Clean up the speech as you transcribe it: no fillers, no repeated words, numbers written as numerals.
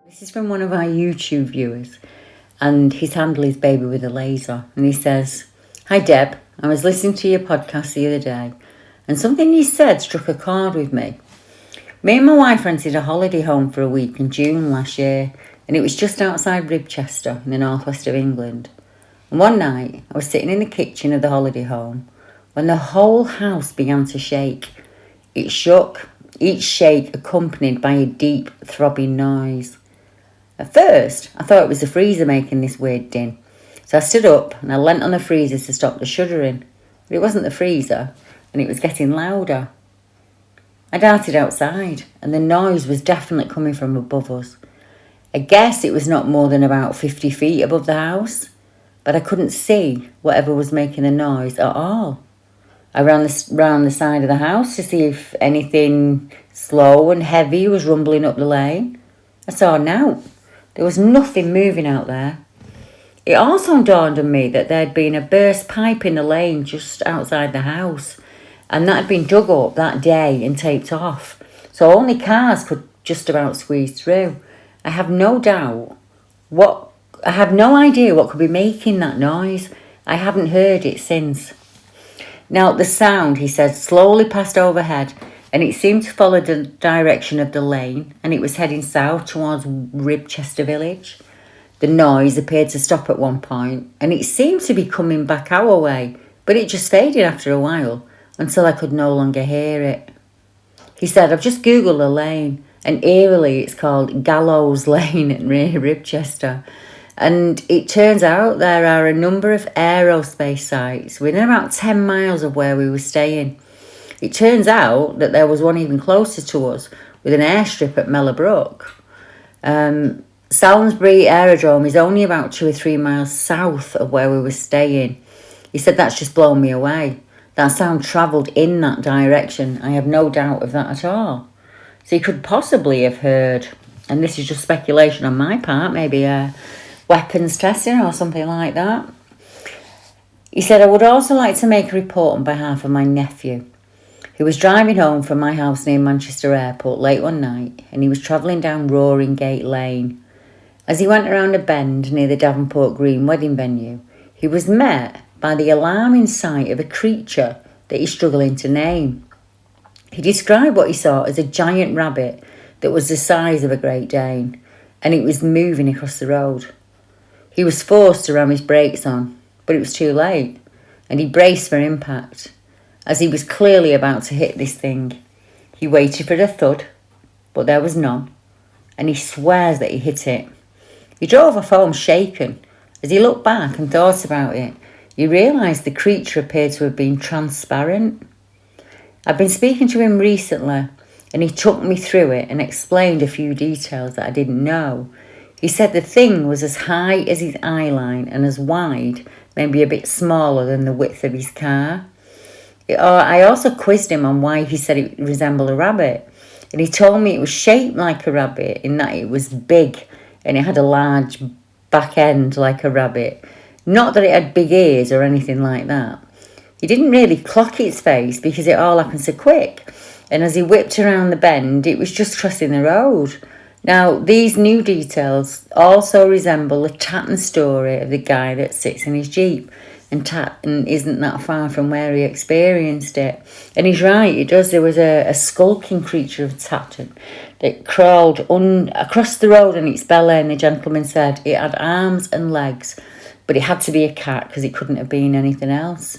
This is from one of our YouTube viewers, and his handle is Baby with a Laser. And he says, "Hi Deb, I was listening to your podcast the other day, and something you said struck a chord with me. Me and my wife rented a holiday home for a week in June last year, and it was just outside Ribchester in the northwest of England. And one night, I was sitting in the kitchen of the holiday home when the whole house began to shake. It shook, each shake accompanied by a deep, throbbing noise. At first, I thought it was the freezer making this weird din. So I stood up and I leant on the freezer to stop the shuddering. But it wasn't the freezer, and it was getting louder. I darted outside, and the noise was definitely coming from above us. I guess it was not more than about 50 feet above the house, but I couldn't see whatever was making the noise at all. I ran round the side of the house to see if anything slow and heavy was rumbling up the lane. I saw nowt. There was nothing moving out there. It also dawned on me that there had been a burst pipe in the lane just outside the house, and that had been dug up that day and taped off, so only cars could just about squeeze through. I have no idea what could be making that noise. I haven't heard it since. Now, the sound, he said, slowly passed overhead, and it seemed to follow the direction of the lane, and it was heading south towards Ribchester village. The noise appeared to stop at one point, and it seemed to be coming back our way, but it just faded after a while, until I could no longer hear it. He said, "I've just Googled the lane, and eerily it's called Gallows Lane near Ribchester. And it turns out there are a number of aerospace sites within about 10 miles of where we were staying. It turns out that there was one even closer to us with an airstrip at Mellowbrook. Salisbury Aerodrome is only about 2 or 3 miles south of where we were staying." He said, "That's just blown me away. That sound travelled in that direction. I have no doubt of that at all." So he could possibly have heard, and this is just speculation on my part, maybe weapons testing or something like that. He said, "I would also like to make a report on behalf of my nephew, who was driving home from my house near Manchester Airport late one night, and he was travelling down Roaring Gate Lane. As he went around a bend near the Davenport Green wedding venue, he was met by the alarming sight of a creature that he's struggling to name. He described what he saw as a giant rabbit that was the size of a Great Dane, and it was moving across the road. He was forced to ram his brakes on, but it was too late, and he braced for impact. As he was clearly about to hit this thing, he waited for the thud, but there was none, and he swears that he hit it. He drove off home shaken. As he looked back and thought about it, he realised the creature appeared to have been transparent. I've been speaking to him recently, and he took me through it and explained a few details that I didn't know. He said the thing was as high as his eyeline and as wide, maybe a bit smaller than the width of his car. I also quizzed him on why he said it resembled a rabbit, and he told me it was shaped like a rabbit in that it was big and it had a large back end like a rabbit. Not that it had big ears or anything like that. He didn't really clock its face because it all happened so quick, and as he whipped around the bend, it was just crossing the road. Now, these new details also resemble the Tatton story of the guy that sits in his Jeep, and Tatton isn't that far from where he experienced it. And he's right, it does. There was a skulking creature of Tatton that crawled across the road on its belly, and the gentleman said it had arms and legs, but it had to be a cat because it couldn't have been anything else.